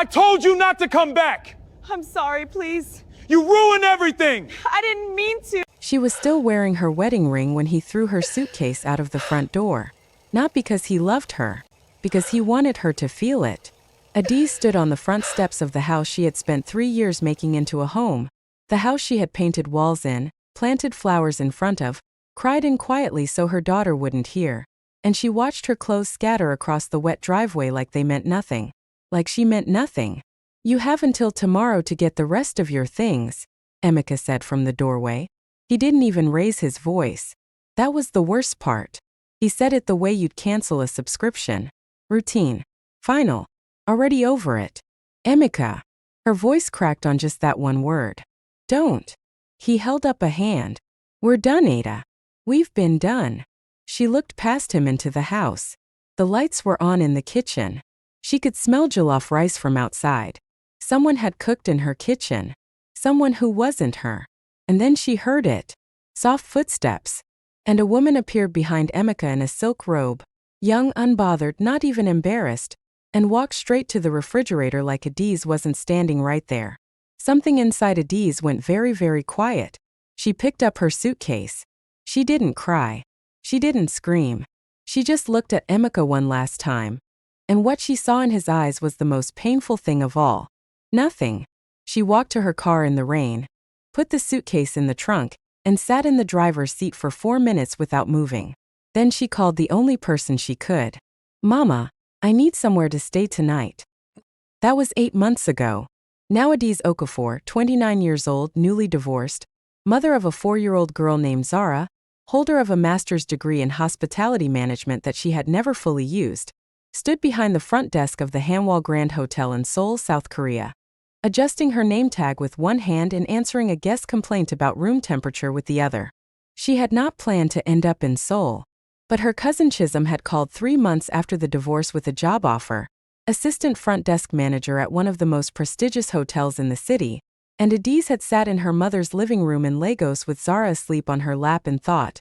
I told you not to come back! I'm sorry, please. You ruined everything! I didn't mean to. She was still wearing her wedding ring when he threw her suitcase out of the front door. Not because he loved her, because he wanted her to feel it. Adaeze stood on the front steps of the house she had spent 3 years making into a home, the house she had painted walls in, planted flowers in front of, cried in quietly so her daughter wouldn't hear, and she watched her clothes scatter across the wet driveway like they meant nothing. Like she meant nothing. You have until tomorrow to get the rest of your things, Emeka said from the doorway. He didn't even raise his voice. That was the worst part. He said it the way you'd cancel a subscription. Routine. Final. Already over it. Emeka. Her voice cracked on just that one word. Don't. He held up a hand. We're done, Ada. We've been done. She looked past him into the house. The lights were on in the kitchen. She could smell jollof rice from outside. Someone had cooked in her kitchen. Someone who wasn't her. And then she heard it. Soft footsteps. And a woman appeared behind Emeka in a silk robe, young, unbothered, not even embarrassed, and walked straight to the refrigerator like Adaeze wasn't standing right there. Something inside Adaeze went very, very quiet. She picked up her suitcase. She didn't cry. She didn't scream. She just looked at Emeka one last time. And what she saw in his eyes was the most painful thing of all. Nothing. She walked to her car in the rain, put the suitcase in the trunk, and sat in the driver's seat for 4 minutes without moving. Then she called the only person she could. Mama, I need somewhere to stay tonight. That was 8 months ago. Now Adaeze Okafor, 29 years old, newly divorced, mother of a 4-year-old girl named Zara, holder of a master's degree in hospitality management that she had never fully used, stood behind the front desk of the Hanwha Grand Hotel in Seoul, South Korea, adjusting her name tag with one hand and answering a guest complaint about room temperature with the other. She had not planned to end up in Seoul, but her cousin Chisholm had called 3 months after the divorce with a job offer, assistant front desk manager at one of the most prestigious hotels in the city, and Adaeze had sat in her mother's living room in Lagos with Zara asleep on her lap and thought,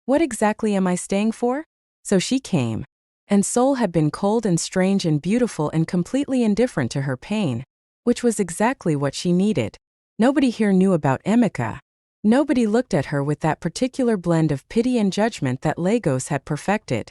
what exactly am I staying for? So she came. And Seoul had been cold and strange and beautiful and completely indifferent to her pain, which was exactly what she needed. Nobody here knew about Emeka. Nobody looked at her with that particular blend of pity and judgment that Lagos had perfected.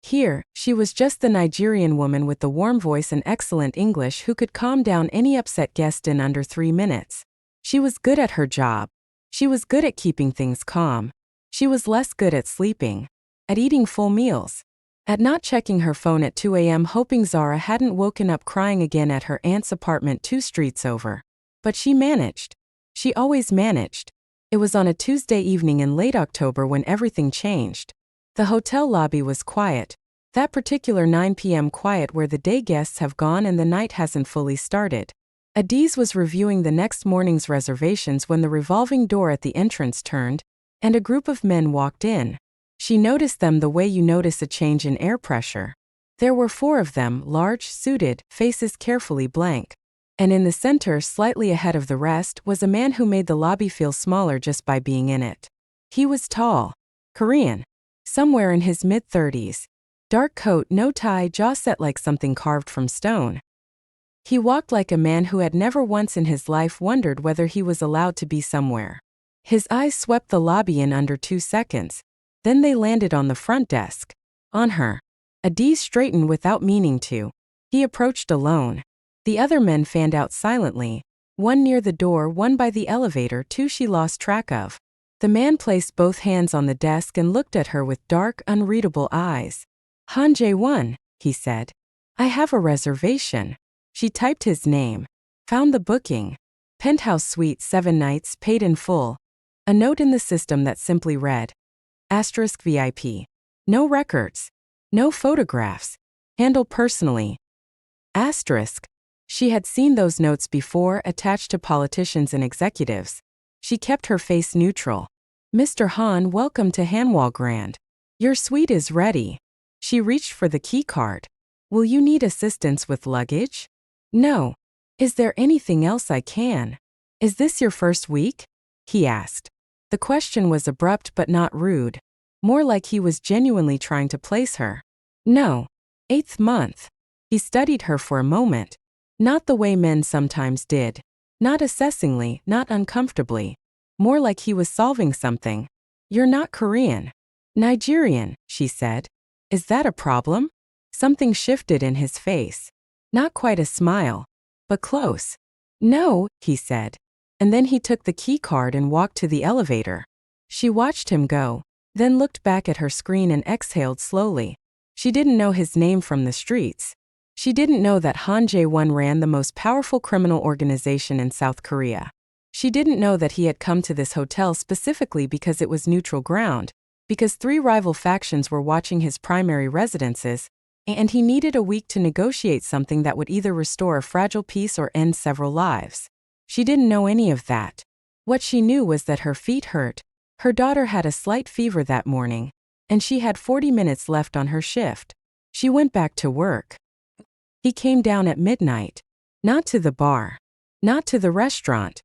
Here, she was just the Nigerian woman with the warm voice and excellent English who could calm down any upset guest in under 3 minutes. She was good at her job. She was good at keeping things calm. She was less good at sleeping, at eating full meals, at not checking her phone at 2 a.m. hoping Zara hadn't woken up crying again at her aunt's apartment 2 streets over. But she managed. She always managed. It was on a Tuesday evening in late October when everything changed. The hotel lobby was quiet, that particular 9 p.m. quiet where the day guests have gone and the night hasn't fully started. Adaeze was reviewing the next morning's reservations when the revolving door at the entrance turned, and a group of men walked in. She noticed them the way you notice a change in air pressure. There were 4 of them, large, suited, faces carefully blank. And in the center, slightly ahead of the rest, was a man who made the lobby feel smaller just by being in it. He was tall, Korean, somewhere in his mid-30s. Dark coat, no tie, jaw set like something carved from stone. He walked like a man who had never once in his life wondered whether he was allowed to be somewhere. His eyes swept the lobby in under 2 seconds. Then they landed on the front desk. On her. Adaeze straightened without meaning to. He approached alone. The other men fanned out silently. One near the door, one by the elevator, 2 she lost track of. The man placed both hands on the desk and looked at her with dark, unreadable eyes. Jae-won, he said. I have a reservation. She typed his name. Found the booking. Penthouse suite 7 nights, paid in full. A note in the system that simply read. *VIP. No records. No photographs. Handled personally. *. She had seen those notes before attached to politicians and executives. She kept her face neutral. Mr. Han, welcome to Hanwha Grand. Your suite is ready. She reached for the key card. Will you need assistance with luggage? No. Is there anything else I can? Is this your first week? He asked. The question was abrupt but not rude. More like he was genuinely trying to place her. No. 8th month. He studied her for a moment. Not the way men sometimes did. Not assessingly, not uncomfortably. More like he was solving something. You're not Korean. Nigerian, she said. Is that a problem? Something shifted in his face. Not quite a smile, but close. No, he said. And then he took the key card and walked to the elevator. She watched him go, then looked back at her screen and exhaled slowly. She didn't know his name from the streets. She didn't know that Jae-won ran the most powerful criminal organization in South Korea. She didn't know that he had come to this hotel specifically because it was neutral ground, because 3 rival factions were watching his primary residences, and he needed a week to negotiate something that would either restore a fragile peace or end several lives. She didn't know any of that. What she knew was that her feet hurt, her daughter had a slight fever that morning, and she had 40 minutes left on her shift. She went back to work. He came down at midnight. Not to the bar. Not to the restaurant.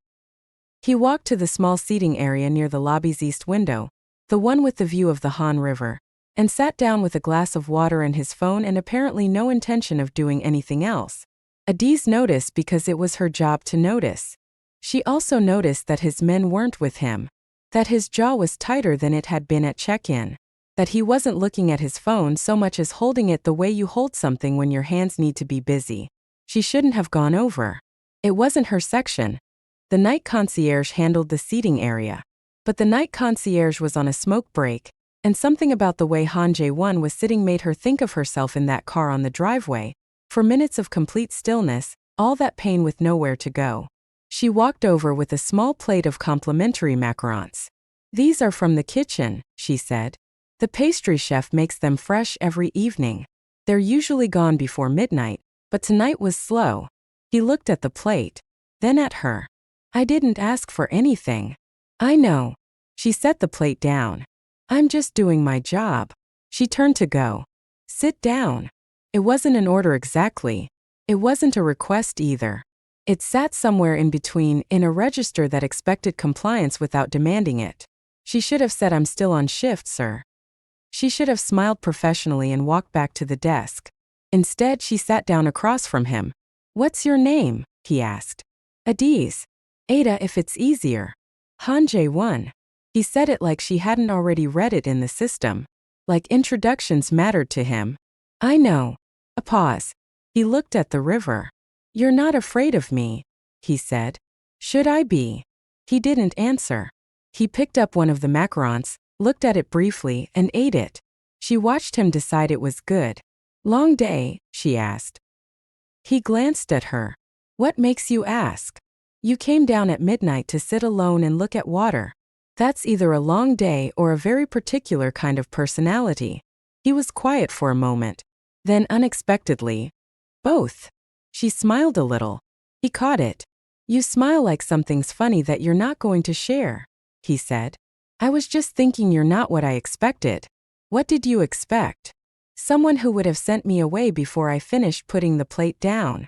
He walked to the small seating area near the lobby's east window, the one with the view of the Han River, and sat down with a glass of water and his phone and apparently no intention of doing anything else. Adaeze noticed because it was her job to notice. She also noticed that his men weren't with him, that his jaw was tighter than it had been at check-in, that he wasn't looking at his phone so much as holding it the way you hold something when your hands need to be busy. She shouldn't have gone over. It wasn't her section. The night concierge handled the seating area. But the night concierge was on a smoke break, and something about the way Jae-won was sitting made her think of herself in that car on the driveway, for minutes of complete stillness, all that pain with nowhere to go. She walked over with a small plate of complimentary macarons. These are from the kitchen, she said. The pastry chef makes them fresh every evening. They're usually gone before midnight, but tonight was slow. He looked at the plate, then at her. I didn't ask for anything. I know. She set the plate down. I'm just doing my job. She turned to go. Sit down. It wasn't an order exactly. It wasn't a request either. It sat somewhere in between, in a register that expected compliance without demanding it. She should have said, I'm still on shift, sir. She should have smiled professionally and walked back to the desk. Instead, she sat down across from him. What's your name? He asked. Adaeze. Ada, if it's easier. Jae-won. He said it like she hadn't already read it in the system. Like introductions mattered to him. I know. A pause. He looked at the river. You're not afraid of me, he said. Should I be? He didn't answer. He picked up one of the macarons, looked at it briefly, and ate it. She watched him decide it was good. Long day, she asked. He glanced at her. What makes you ask? You came down at midnight to sit alone and look at water. That's either a long day or a very particular kind of personality. He was quiet for a moment. Then unexpectedly, both. She smiled a little. He caught it. You smile like something's funny that you're not going to share, he said. I was just thinking you're not what I expected. What did you expect? Someone who would have sent me away before I finished putting the plate down.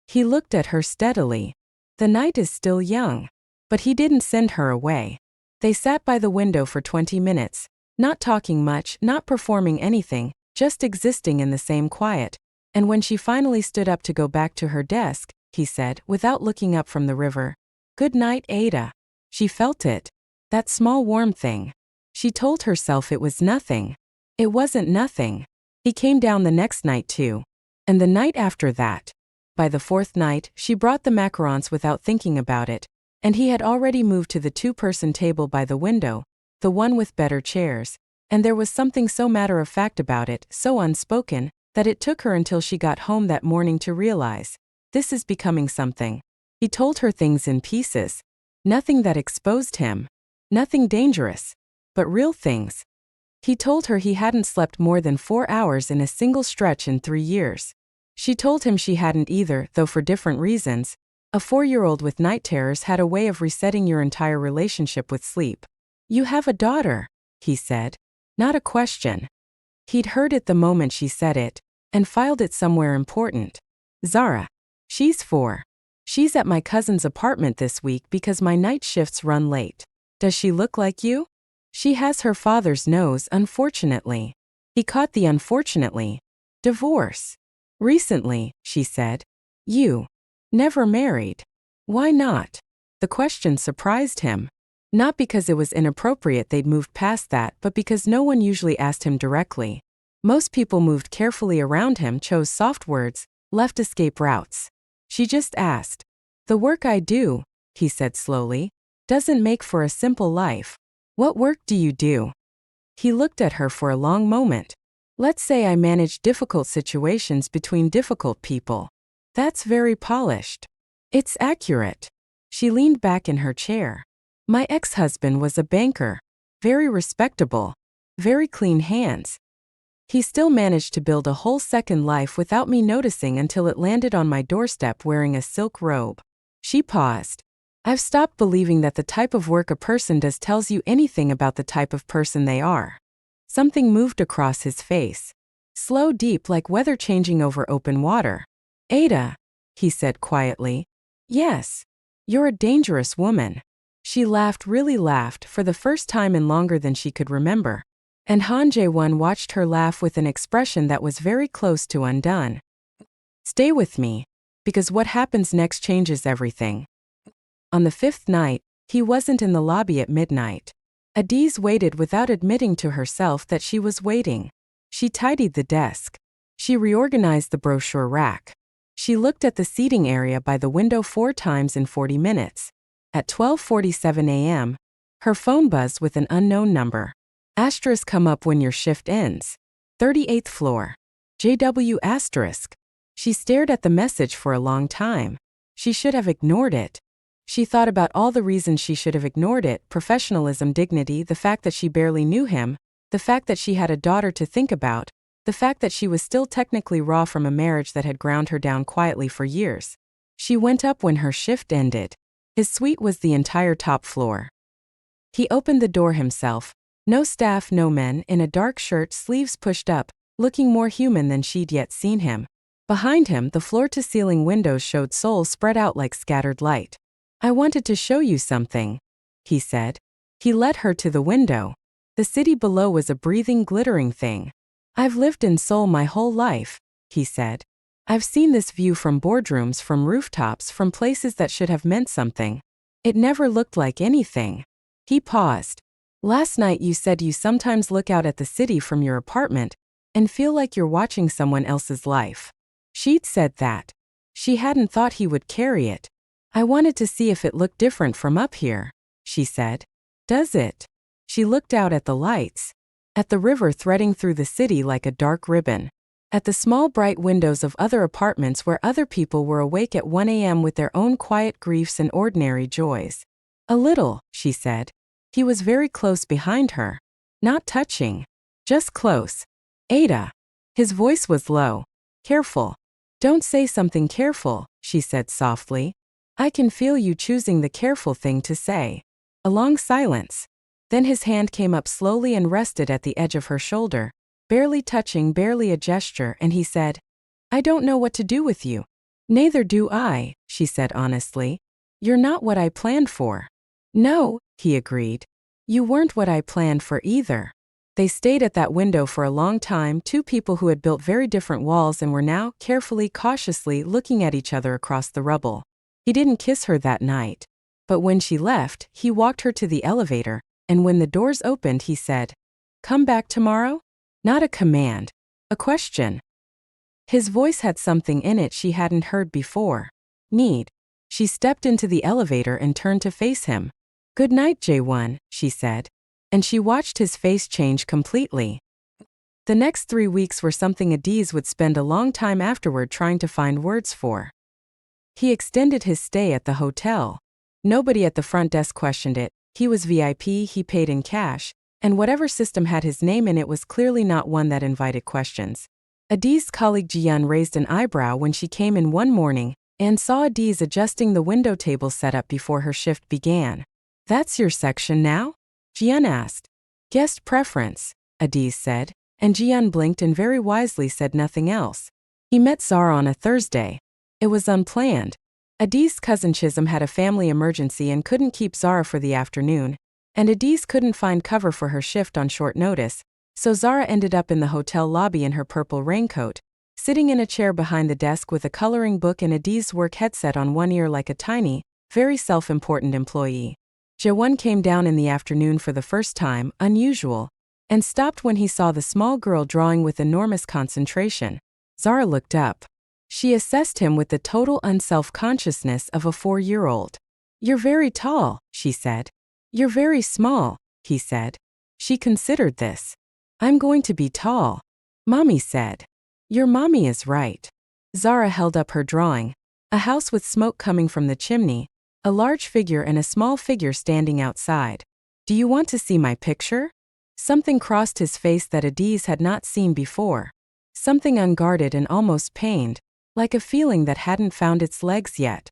He looked at her steadily. The night is still young. But he didn't send her away. They sat by the window for 20 minutes, not talking much, not performing anything, just existing in the same quiet. And when she finally stood up to go back to her desk, he said, without looking up from the river, Good night, Ada. She felt it. That small warm thing. She told herself it was nothing. It wasn't nothing. He came down the next night too. And the night after that. By the 4th night, she brought the macarons without thinking about it, and he had already moved to the 2-person table by the window, the one with better chairs, and there was something so matter-of-fact about it, so unspoken, that it took her until she got home that morning to realize, this is becoming something. He told her things in pieces. Nothing that exposed him. Nothing dangerous. But real things. He told her he hadn't slept more than 4 hours in a single stretch in 3 years. She told him she hadn't either, though for different reasons. A 4-year-old with night terrors had a way of resetting your entire relationship with sleep. You have a daughter, he said. Not a question. He'd heard it the moment she said it, and filed it somewhere important. Zara. She's 4. She's at my cousin's apartment this week because my night shifts run late. Does she look like you? She has her father's nose, unfortunately. He caught the unfortunately. Divorce. Recently, she said. You. Never married. Why not? The question surprised him. Not because it was inappropriate they'd moved past that, but because no one usually asked him directly. Most people moved carefully around him, chose soft words, left escape routes. She just asked. The work I do, he said slowly, doesn't make for a simple life. What work do you do? He looked at her for a long moment. Let's say I manage difficult situations between difficult people. That's very polished. It's accurate. She leaned back in her chair. My ex-husband was a banker. Very respectable. Very clean hands. He still managed to build a whole second life without me noticing until it landed on my doorstep wearing a silk robe. She paused. I've stopped believing that the type of work a person does tells you anything about the type of person they are. Something moved across his face. Slow, deep, like weather changing over open water. Ada, he said quietly. Yes. You're a dangerous woman. She laughed, really laughed, for the first time in longer than she could remember. And Jae-won watched her laugh with an expression that was very close to undone. Stay with me. Because what happens next changes everything. On the fifth night, he wasn't in the lobby at midnight. Adaeze waited without admitting to herself that she was waiting. She tidied the desk. She reorganized the brochure rack. She looked at the seating area by the window 4 times in 40 minutes. At 12:47 a.m., her phone buzzed with an unknown number. Asterisk come up when your shift ends. 38th floor. JW asterisk. She stared at the message for a long time. She should have ignored it. She thought about all the reasons she should have ignored it: professionalism, dignity, the fact that she barely knew him, the fact that she had a daughter to think about, the fact that she was still technically raw from a marriage that had ground her down quietly for years. She went up when her shift ended. His suite was the entire top floor. He opened the door himself. No staff, no men, in a dark shirt, sleeves pushed up, looking more human than she'd yet seen him. Behind him, the floor-to-ceiling windows showed Seoul spread out like scattered light. I wanted to show you something, he said. He led her to the window. The city below was a breathing, glittering thing. I've lived in Seoul my whole life, he said. I've seen this view from boardrooms, from rooftops, from places that should have meant something. It never looked like anything. He paused. Last night you said you sometimes look out at the city from your apartment and feel like you're watching someone else's life. She'd said that. She hadn't thought he would carry it. I wanted to see if it looked different from up here, she said. Does it? She looked out at the lights. At the river threading through the city like a dark ribbon. At the small bright windows of other apartments where other people were awake at 1 a.m. with their own quiet griefs and ordinary joys. A little, she said. He was very close behind her. Not touching. Just close. Ada. His voice was low. Careful. Don't say something careful, she said softly. I can feel you choosing the careful thing to say. A long silence. Then his hand came up slowly and rested at the edge of her shoulder, barely touching, barely a gesture, and he said, I don't know what to do with you. Neither do I, she said honestly. You're not what I planned for. No, he agreed. You weren't what I planned for either. They stayed at that window for a long time, two people who had built very different walls and were now, carefully, cautiously, looking at each other across the rubble. He didn't kiss her that night. But when she left, he walked her to the elevator, and when the doors opened he said, Come back tomorrow? Not a command. A question. His voice had something in it she hadn't heard before. Need. She stepped into the elevator and turned to face him. Good night, Jae-won, she said. And she watched his face change completely. The next 3 weeks were something Adaeze would spend a long time afterward trying to find words for. He extended his stay at the hotel. Nobody at the front desk questioned it. He was VIP, he paid in cash, and whatever system had his name in it was clearly not one that invited questions. Adaeze's colleague Jae-won raised an eyebrow when she came in one morning and saw Adaeze adjusting the window table setup before her shift began. That's your section now? Jae-won asked. Guest preference, Adaeze said, and Jae-won blinked and very wisely said nothing else. He met Zara on a Thursday. It was unplanned. Adaeze's cousin Chisholm had a family emergency and couldn't keep Zara for the afternoon, and Adaeze couldn't find cover for her shift on short notice, so Zara ended up in the hotel lobby in her purple raincoat, sitting in a chair behind the desk with a coloring book and Adaeze's work headset on one ear like a tiny, very self-important employee. Jae-won came down in the afternoon for the first time, unusual, and stopped when he saw the small girl drawing with enormous concentration. Zara looked up. She assessed him with the total unself-consciousness of a 4-year-old. "You're very tall," she said. "You're very small," he said. She considered this. "I'm going to be tall," Mommy said. "Your mommy is right." Zara held up her drawing. A house with smoke coming from the chimney, a large figure and a small figure standing outside. "Do you want to see my picture?" Something crossed his face that Adaeze had not seen before. Something unguarded and almost pained, like a feeling that hadn't found its legs yet.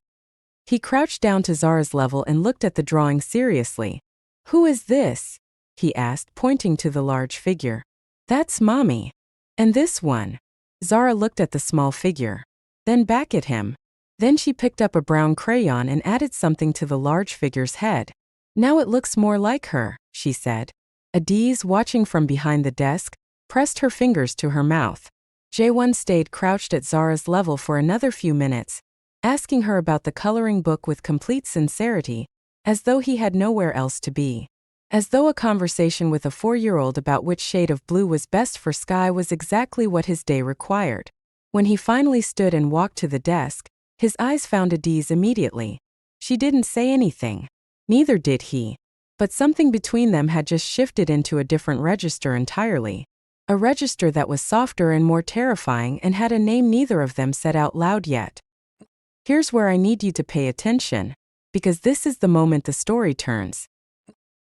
He crouched down to Zara's level and looked at the drawing seriously. "Who is this?" he asked, pointing to the large figure. "That's Mommy. And this one?" Zara looked at the small figure. Then back at him. Then she picked up a brown crayon and added something to the large figure's head. "Now it looks more like her," she said. Adaeze, watching from behind the desk, pressed her fingers to her mouth. Jae-won stayed crouched at Zara's level for another few minutes, asking her about the coloring book with complete sincerity, as though he had nowhere else to be. As though a conversation with a 4-year-old about which shade of blue was best for sky was exactly what his day required. When he finally stood and walked to the desk, his eyes found Adaeze immediately. She didn't say anything. Neither did he. But something between them had just shifted into a different register entirely. A register that was softer and more terrifying and had a name neither of them said out loud yet. Here's where I need you to pay attention, because this is the moment the story turns.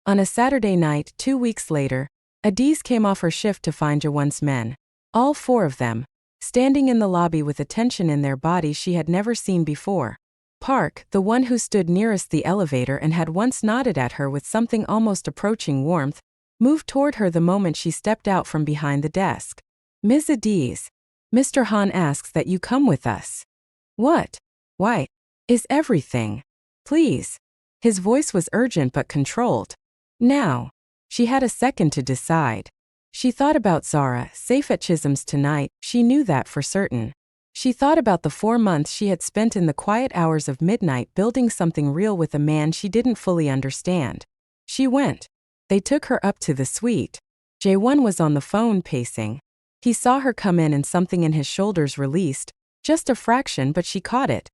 On a Saturday night, 2 weeks later, Adaeze came off her shift to find Jae-won's men, all 4 of them, standing in the lobby with a tension in their bodies she had never seen before. Park, the one who stood nearest the elevator and had once nodded at her with something almost approaching warmth, moved toward her the moment she stepped out from behind the desk. "Ms. Adaeze, Mr. Han asks that you come with us." "What? Why? Is everything? Please." His voice was urgent but controlled. Now. She had a second to decide. She thought about Zara, safe at Chisholm's tonight, she knew that for certain. She thought about the 4 months she had spent in the quiet hours of midnight building something real with a man she didn't fully understand. She went. They took her up to the suite. Jae-won was on the phone pacing. He saw her come in and something in his shoulders released, just a fraction, but she caught it.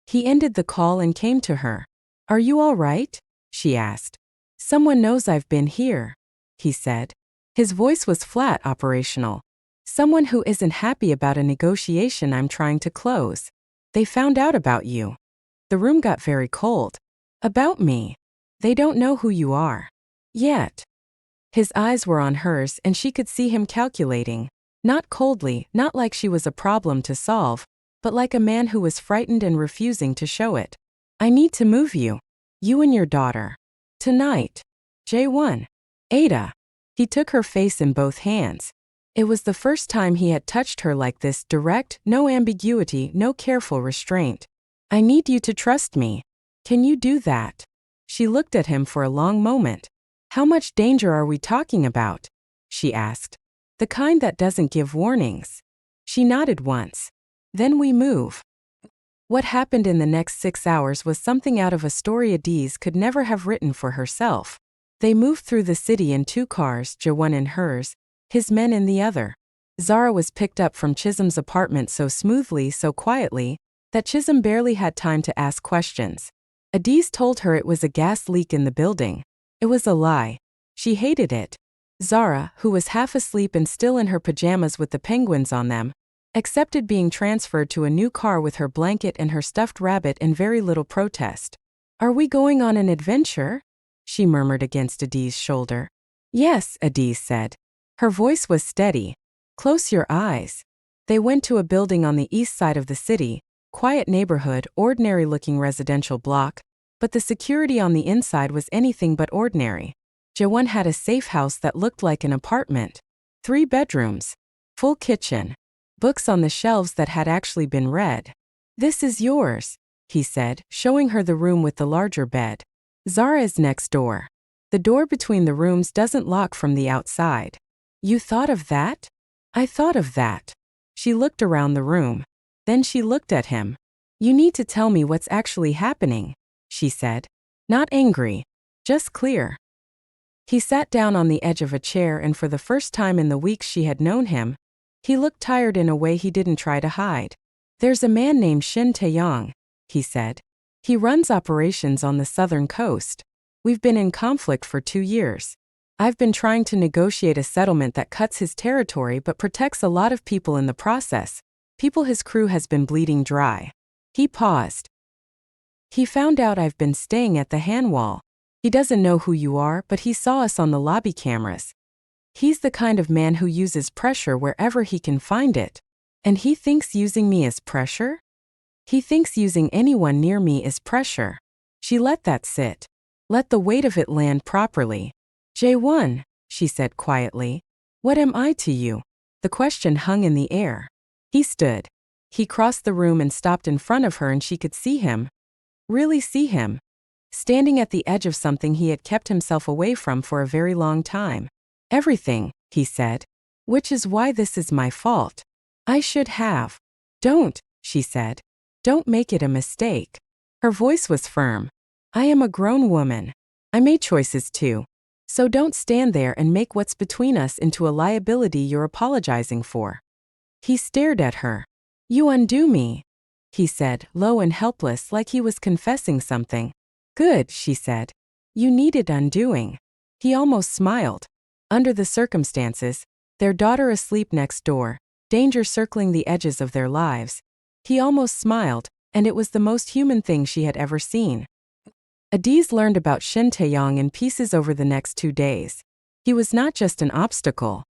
He ended the call and came to her. "Are you all right?" she asked. "Someone knows I've been here," he said. His voice was flat, operational. "Someone who isn't happy about a negotiation I'm trying to close. They found out about you." The room got very cold. "About me? They don't know who you are. Yet." His eyes were on hers and she could see him calculating, not coldly, not like she was a problem to solve, but like a man who was frightened and refusing to show it. "I need to move you. You and your daughter. Tonight." Jae-won. "Ada." He took her face in both hands. It was the first time he had touched her like this, direct, no ambiguity, no careful restraint. "I need you to trust me. Can you do that?" She looked at him for a long moment. "How much danger are we talking about?" she asked. "The kind that doesn't give warnings." She nodded once. "Then we move." What happened in the next 6 hours was something out of a story Adaeze could never have written for herself. They moved through the city in 2 cars, Jae-won in hers, his men in the other. Zara was picked up from Chisholm's apartment so smoothly, so quietly, that Chisholm barely had time to ask questions. Adaeze told her it was a gas leak in the building. It was a lie. She hated it. Zara, who was half asleep and still in her pajamas with the penguins on them, accepted being transferred to a new car with her blanket and her stuffed rabbit in very little protest. "Are we going on an adventure?" she murmured against Adaeze's shoulder. "Yes," Adaeze said. Her voice was steady. "Close your eyes." They went to a building on the east side of the city, quiet neighborhood, ordinary-looking residential block, but the security on the inside was anything but ordinary. Jae-won had a safe house that looked like an apartment. 3 bedrooms. Full kitchen. Books on the shelves that had actually been read. "This is yours," he said, showing her the room with the larger bed. "Zara is next door. The door between the rooms doesn't lock from the outside." "You thought of that?" "I thought of that." She looked around the room. Then she looked at him. You need to tell me what's actually happening, she said. Not angry. Just clear. He sat down on the edge of a chair, and for the first time in the weeks she had known him, he looked tired in a way he didn't try to hide. There's a man named Shin Tae-young, he said. He runs operations on the southern coast. We've been in conflict for 2 years. I've been trying to negotiate a settlement that cuts his territory but protects a lot of people in the process. People his crew has been bleeding dry. He paused. He found out I've been staying at the Hanwall. He doesn't know who you are, but he saw us on the lobby cameras. He's the kind of man who uses pressure wherever he can find it. And he thinks using me is pressure? He thinks using anyone near me is pressure. She let that sit. Let the weight of it land properly. Jae-won, she said quietly. What am I to you? The question hung in the air. He stood. He crossed the room and stopped in front of her, and she could see him. Really see him. Standing at the edge of something he had kept himself away from for a very long time. Everything, he said. Which is why this is my fault. I should have. Don't, she said. Don't make it a mistake. Her voice was firm. I am a grown woman. I made choices too. So don't stand there and make what's between us into a liability you're apologizing for. He stared at her. You undo me, he said, low and helpless, like he was confessing something. Good, she said. You needed undoing. He almost smiled. Under the circumstances, their daughter asleep next door, danger circling the edges of their lives. He almost smiled, and it was the most human thing she had ever seen. Adaeze learned about Shin Tae-young in pieces over the next 2 days. He was not just an obstacle.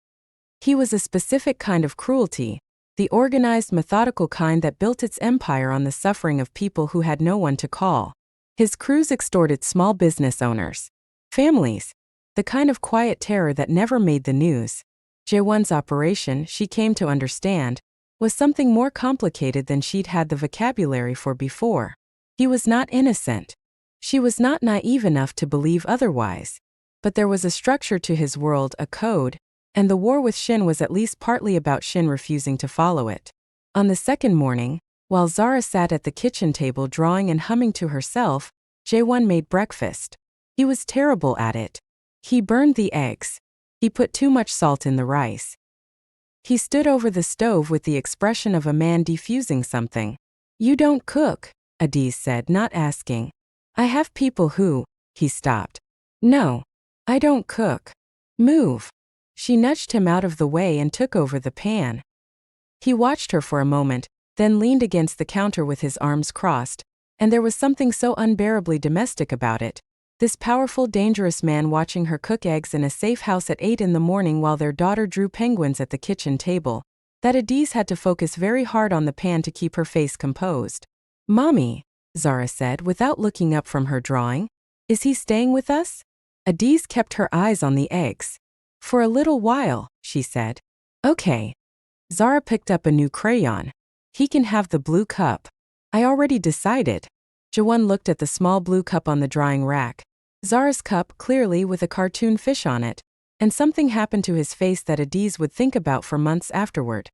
He was a specific kind of cruelty, the organized, methodical kind that built its empire on the suffering of people who had no one to call. His crews extorted small business owners, families, the kind of quiet terror that never made the news. Jae-won's operation, she came to understand, was something more complicated than she'd had the vocabulary for before. He was not innocent. She was not naive enough to believe otherwise. But there was a structure to his world, a code, and the war with Shin was at least partly about Shin refusing to follow it. On the second morning, while Zara sat at the kitchen table drawing and humming to herself, Jae-won made breakfast. He was terrible at it. He burned the eggs. He put too much salt in the rice. He stood over the stove with the expression of a man defusing something. You don't cook, Adaeze said, not asking. I have people who, he stopped. No, I don't cook. Move. She nudged him out of the way and took over the pan. He watched her for a moment, then leaned against the counter with his arms crossed, and there was something so unbearably domestic about it. This powerful, dangerous man watching her cook eggs in a safe house at 8 in the morning while their daughter drew penguins at the kitchen table, that Adaeze had to focus very hard on the pan to keep her face composed. Mommy, Zara said without looking up from her drawing. Is he staying with us? Adaeze kept her eyes on the eggs. For a little while, she said. Okay. Zara picked up a new crayon. He can have the blue cup. I already decided. Jae-won looked at the small blue cup on the drying rack. Zara's cup, clearly with a cartoon fish on it. And something happened to his face that Adaeze would think about for months afterward.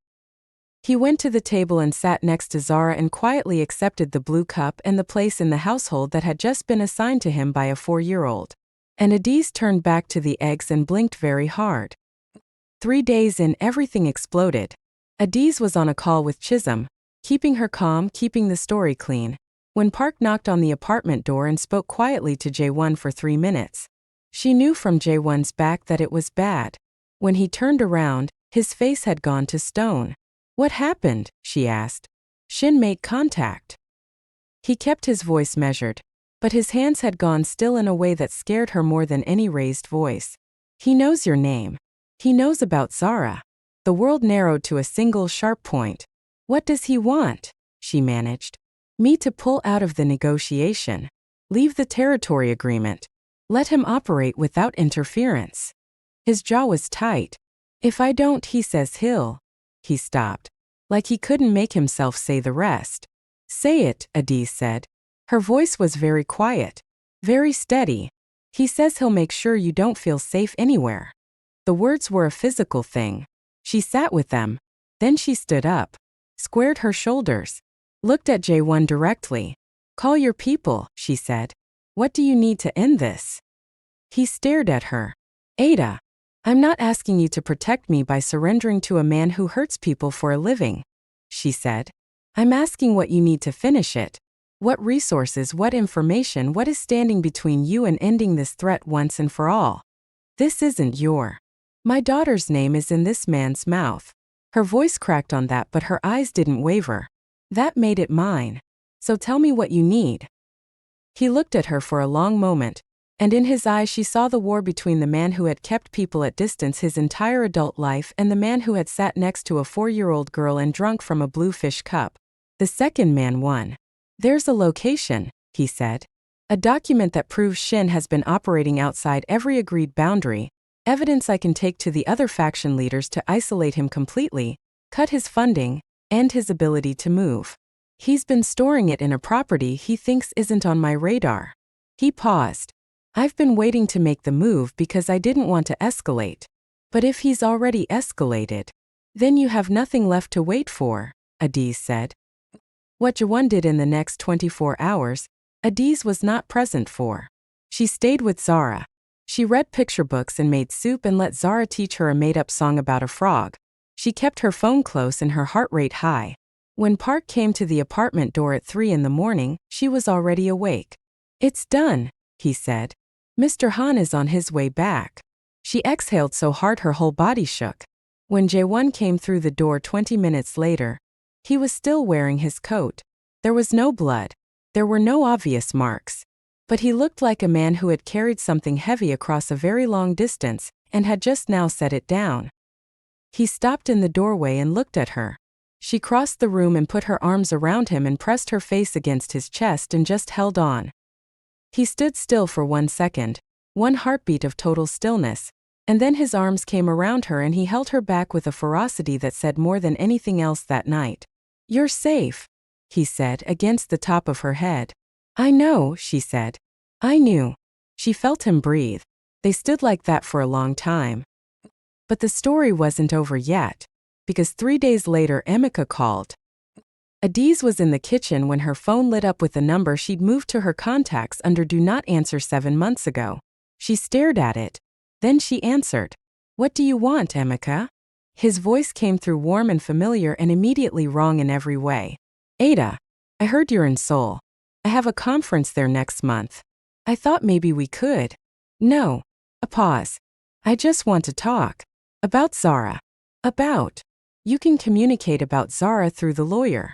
He went to the table and sat next to Zara and quietly accepted the blue cup and the place in the household that had just been assigned to him by a 4-year-old. And Adaeze turned back to the eggs and blinked very hard. 3 days in, everything exploded. Adaeze was on a call with Chisholm, keeping her calm, keeping the story clean, when Park knocked on the apartment door and spoke quietly to Jae-won for 3 minutes. She knew from Jae-won's back that it was bad. When he turned around, his face had gone to stone. What happened? She asked. Shin made contact. He kept his voice measured, but his hands had gone still in a way that scared her more than any raised voice. He knows your name. He knows about Zara. The world narrowed to a single sharp point. What does he want? She managed. Me to pull out of the negotiation. Leave the territory agreement. Let him operate without interference. His jaw was tight. If I don't, he says he'll. He stopped. Like he couldn't make himself say the rest. Say it, Adaeze said. Her voice was very quiet. Very steady. He says he'll make sure you don't feel safe anywhere. The words were a physical thing. She sat with them. Then she stood up, squared her shoulders, looked at Jae-won directly. Call your people, she said. What do you need to end this? He stared at her. Ada, I'm not asking you to protect me by surrendering to a man who hurts people for a living, she said. I'm asking what you need to finish it. What resources, what information, what is standing between you and ending this threat once and for all? This isn't your. My daughter's name is in this man's mouth. Her voice cracked on that, but her eyes didn't waver. That made it mine. So tell me what you need. He looked at her for a long moment, and in his eyes she saw the war between the man who had kept people at distance his entire adult life and the man who had sat next to a 4-year-old girl and drunk from a blue fish cup. The second man won. There's a location, he said. A document that proves Shin has been operating outside every agreed boundary, evidence I can take to the other faction leaders to isolate him completely, cut his funding, and his ability to move. He's been storing it in a property he thinks isn't on my radar. He paused. I've been waiting to make the move because I didn't want to escalate. But if he's already escalated, then you have nothing left to wait for, Adaeze said. What Jae-won did in the next 24 hours, Adaeze was not present for. She stayed with Zara. She read picture books and made soup and let Zara teach her a made-up song about a frog. She kept her phone close and her heart rate high. When Park came to the apartment door at 3 in the morning, she was already awake. It's done, he said. Mr. Han is on his way back. She exhaled so hard her whole body shook. When Jae-won came through the door 20 minutes later, he was still wearing his coat. There was no blood. There were no obvious marks. But he looked like a man who had carried something heavy across a very long distance and had just now set it down. He stopped in the doorway and looked at her. She crossed the room and put her arms around him and pressed her face against his chest and just held on. He stood still for 1 second, one heartbeat of total stillness, and then his arms came around her and he held her back with a ferocity that said more than anything else that night. You're safe, he said against the top of her head. I know, she said. I knew. She felt him breathe. They stood like that for a long time. But the story wasn't over yet, because 3 days later Emika called. Adaeze was in the kitchen when her phone lit up with a number she'd moved to her contacts under Do Not Answer 7 months ago. She stared at it. Then she answered. What do you want, Emika? His voice came through warm and familiar and immediately wrong in every way. Ada, I heard you're in Seoul. I have a conference there next month. I thought maybe we could. No. A pause. I just want to talk. About Zara. About. You can communicate about Zara through the lawyer.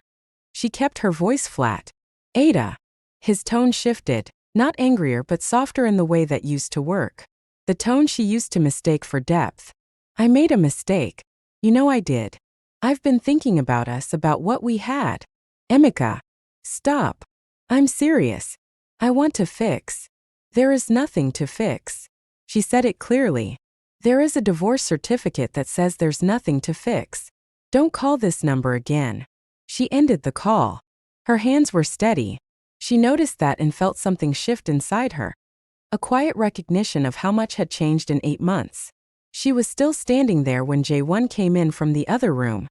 She kept her voice flat. Ada. His tone shifted, not angrier but softer in the way that used to work. The tone she used to mistake for depth. I made a mistake. You know I did. I've been thinking about us, about what we had. Emika. Stop. I'm serious. I want to fix. There is nothing to fix. She said it clearly. There is a divorce certificate that says there's nothing to fix. Don't call this number again. She ended the call. Her hands were steady. She noticed that and felt something shift inside her. A quiet recognition of how much had changed in 8 months. She was still standing there when Jae-won came in from the other room.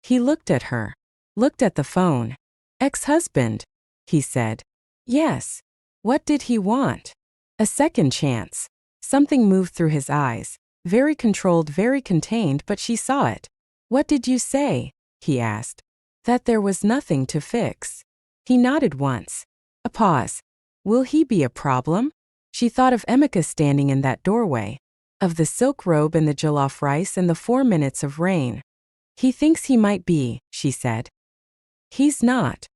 He looked at her. Looked at the phone. Ex-husband, he said. Yes. What did he want? A second chance. Something moved through his eyes. Very controlled, very contained, but she saw it. What did you say? He asked. That there was nothing to fix. He nodded once. A pause. Will he be a problem? She thought of Emika standing in that doorway. Of the silk robe and the jollof rice and the 4 minutes of rain. He thinks he might be, she said. He's not.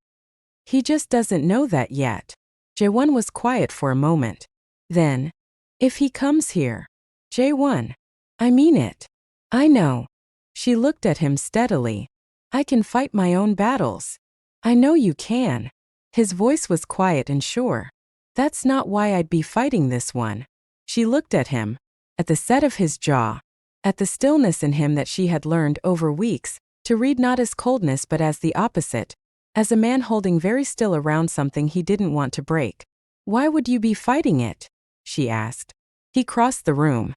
He just doesn't know that yet. Jae-won was quiet for a moment. Then, if he comes here. Jae-won. I mean it. I know. She looked at him steadily. I can fight my own battles. I know you can. His voice was quiet and sure. That's not why I'd be fighting this one. She looked at him. At the set of his jaw. At the stillness in him that she had learned over weeks to read not as coldness but as the opposite. As a man holding very still around something he didn't want to break. Why would you be fighting it? She asked. He crossed the room.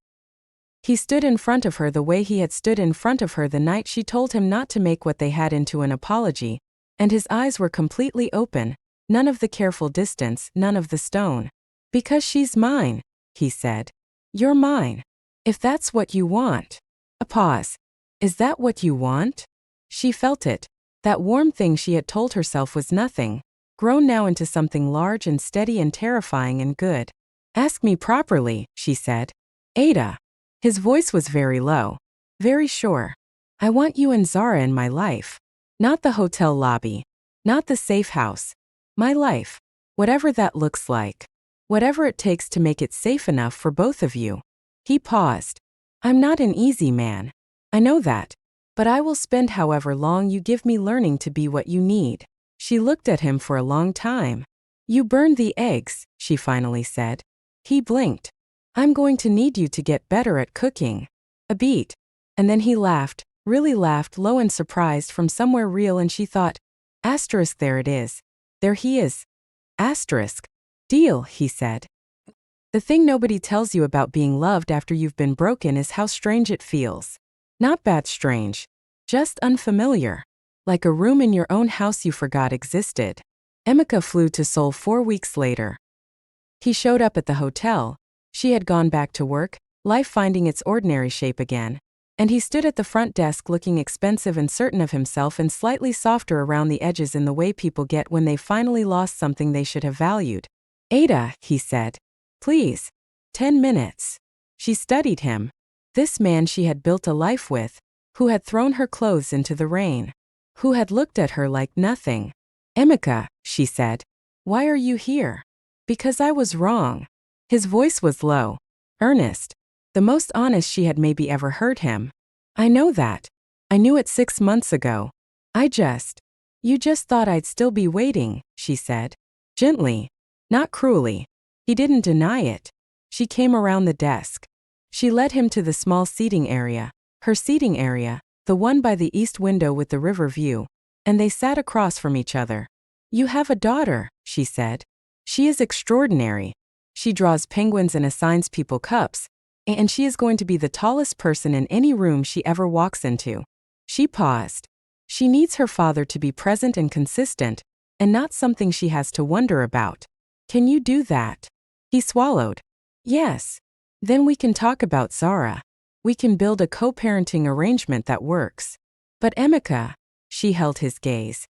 He stood in front of her the way he had stood in front of her the night she told him not to make what they had into an apology, and his eyes were completely open, none of the careful distance, none of the stone. Because she's mine, he said. You're mine. If that's what you want. A pause. Is that what you want? She felt it. That warm thing she had told herself was nothing, grown now into something large and steady and terrifying and good. Ask me properly, she said. Ada. His voice was very low. Very sure. I want you and Zara in my life. Not the hotel lobby. Not the safe house. My life. Whatever that looks like. Whatever it takes to make it safe enough for both of you. He paused. I'm not an easy man. I know that. But I will spend however long you give me learning to be what you need. She looked at him for a long time. You burned the eggs, she finally said. He blinked. I'm going to need you to get better at cooking. A beat. And then he laughed, really laughed low and surprised from somewhere real, and she thought, asterisk, there it is. There he is. Asterisk. Deal, he said. The thing nobody tells you about being loved after you've been broken is how strange it feels. Not bad strange. Just unfamiliar. Like a room in your own house you forgot existed. Emeka flew to Seoul 4 weeks later. He showed up at the hotel. She had gone back to work, life finding its ordinary shape again. And he stood at the front desk looking expensive and certain of himself and slightly softer around the edges in the way people get when they finally lost something they should have valued. Ada, he said. Please. 10 minutes. She studied him. This man she had built a life with, who had thrown her clothes into the rain, who had looked at her like nothing. Emeka, she said. Why are you here? Because I was wrong. His voice was low. Earnest. The most honest she had maybe ever heard him. I know that. I knew it 6 months ago. You just thought I'd still be waiting, she said. Gently. Not cruelly. He didn't deny it. She came around the desk. She led him to the small seating area, her seating area, the one by the east window with the river view, and they sat across from each other. You have a daughter, she said. She is extraordinary. She draws penguins and assigns people cups, and she is going to be the tallest person in any room she ever walks into. She paused. She needs her father to be present and consistent, and not something she has to wonder about. Can you do that? He swallowed. Yes. Then we can talk about Zara. We can build a co-parenting arrangement that works. But Emeka, she held his gaze.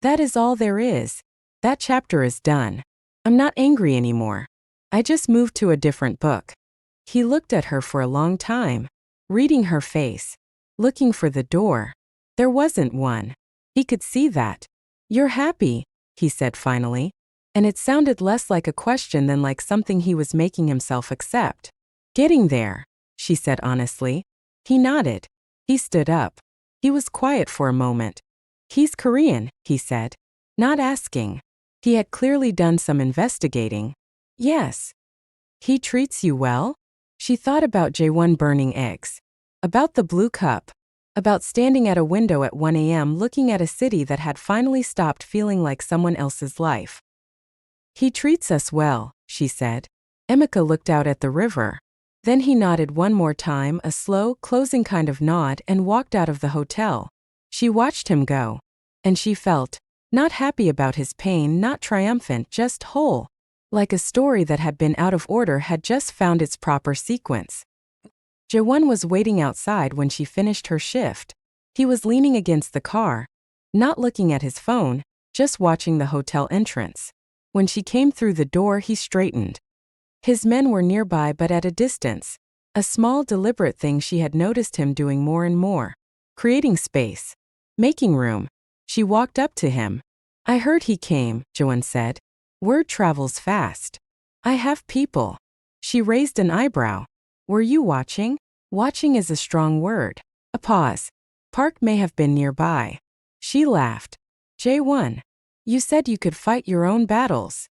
That is all there is. That chapter is done. I'm not angry anymore. I just moved to a different book. He looked at her for a long time, reading her face, looking for the door. There wasn't one. He could see that. You're happy, he said finally. And it sounded less like a question than like something he was making himself accept. Getting there, she said honestly. He nodded. He stood up. He was quiet for a moment. He's Korean, he said. Not asking. He had clearly done some investigating. Yes. He treats you well? She thought about Jae-won burning eggs. About the blue cup. About standing at a window at 1 a.m. looking at a city that had finally stopped feeling like someone else's life. He treats us well, she said. Emeka looked out at the river. Then he nodded one more time, a slow, closing kind of nod, and walked out of the hotel. She watched him go. And she felt, not happy about his pain, not triumphant, just whole. Like a story that had been out of order had just found its proper sequence. Jae-won was waiting outside when she finished her shift. He was leaning against the car, not looking at his phone, just watching the hotel entrance. When she came through the door, he straightened. His men were nearby but at a distance, a small deliberate thing she had noticed him doing more and more. Creating space. Making room. She walked up to him. I heard he came, Jae-won said. Word travels fast. I have people. She raised an eyebrow. Were you watching? Watching is a strong word. A pause. Park may have been nearby. She laughed. Jae-won. You said you could fight your own battles.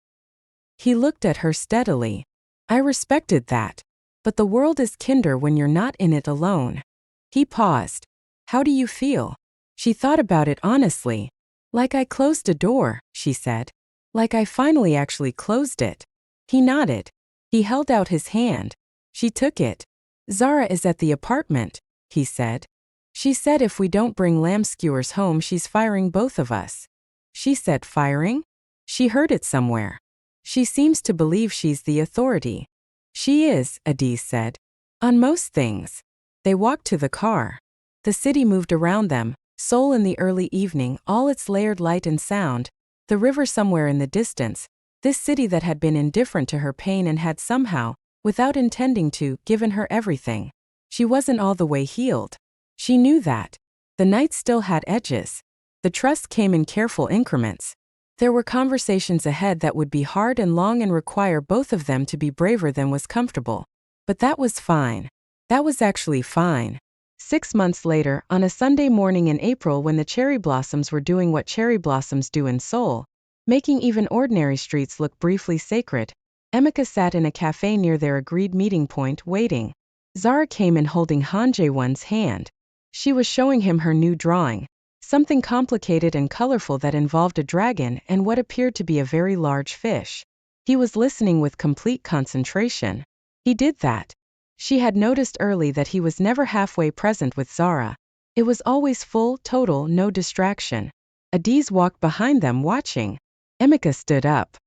He looked at her steadily. I respected that. But the world is kinder when you're not in it alone. He paused. How do you feel? She thought about it honestly. Like I closed a door, she said. Like I finally actually closed it. He nodded. He held out his hand. She took it. Zara is at the apartment, he said. She said if we don't bring lamb skewers home she's firing both of us. She said firing? She heard it somewhere. She seems to believe she's the authority. She is, Adaeze said. On most things. They walked to the car. The city moved around them, Seoul in the early evening, all its layered light and sound, the river somewhere in the distance, this city that had been indifferent to her pain and had somehow, without intending to, given her everything. She wasn't all the way healed. She knew that. The night still had edges. The trust came in careful increments. There were conversations ahead that would be hard and long and require both of them to be braver than was comfortable. But that was fine. That was actually fine. 6 months later, on a Sunday morning in April when the cherry blossoms were doing what cherry blossoms do in Seoul, making even ordinary streets look briefly sacred, Emika sat in a cafe near their agreed meeting point waiting. Zara came in holding Jae-won's hand. She was showing him her new drawing, something complicated and colorful that involved a dragon and what appeared to be a very large fish. He was listening with complete concentration. He did that. She had noticed early that he was never halfway present with Zara. It was always full, total, no distraction. Adaeze walked behind them watching. Emika stood up.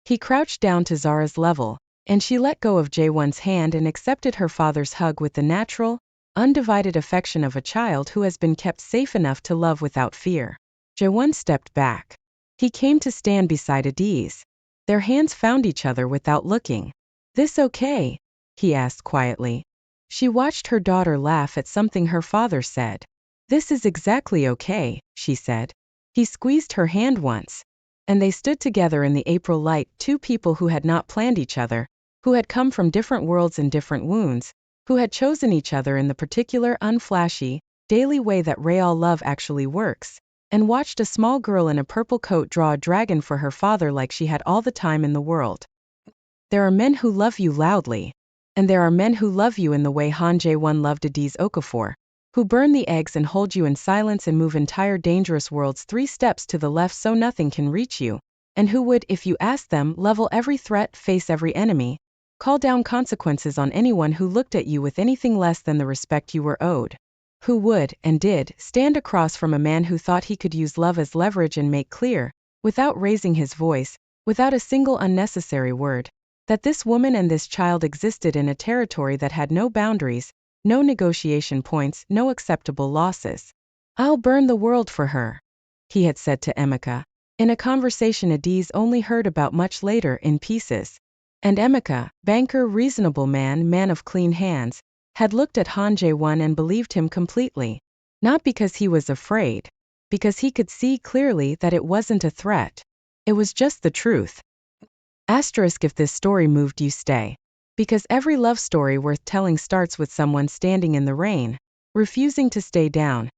He crouched down to Zara's level, and she let go of Jae-won's hand and accepted her father's hug with the natural, undivided affection of a child who has been kept safe enough to love without fear. Jae-won stepped back. He came to stand beside Adaeze. Their hands found each other without looking. "This okay?" he asked quietly. She watched her daughter laugh at something her father said. "This is exactly okay," she said. He squeezed her hand once. And they stood together in the April light, two people who had not planned each other, who had come from different worlds and different wounds, who had chosen each other in the particular unflashy, daily way that real love actually works, and watched a small girl in a purple coat draw a dragon for her father like she had all the time in the world. There are men who love you loudly. And there are men who love you in the way Jae-won loved Adaeze Okafor, who burn the eggs and hold you in silence and move entire dangerous worlds 3 steps to the left so nothing can reach you, and who would, if you asked them, level every threat, face every enemy, call down consequences on anyone who looked at you with anything less than the respect you were owed. Who would, and did, stand across from a man who thought he could use love as leverage and make clear, without raising his voice, without a single unnecessary word, that this woman and this child existed in a territory that had no boundaries, no negotiation points, no acceptable losses. "I'll burn the world for her," he had said to Emika, in a conversation Adaeze only heard about much later in pieces. And Emika, banker, reasonable man of clean hands, had looked at Jae-won and believed him completely. Not because he was afraid, because he could see clearly that it wasn't a threat. It was just the truth. If this story moved you, stay. Because every love story worth telling starts with someone standing in the rain, refusing to stay down,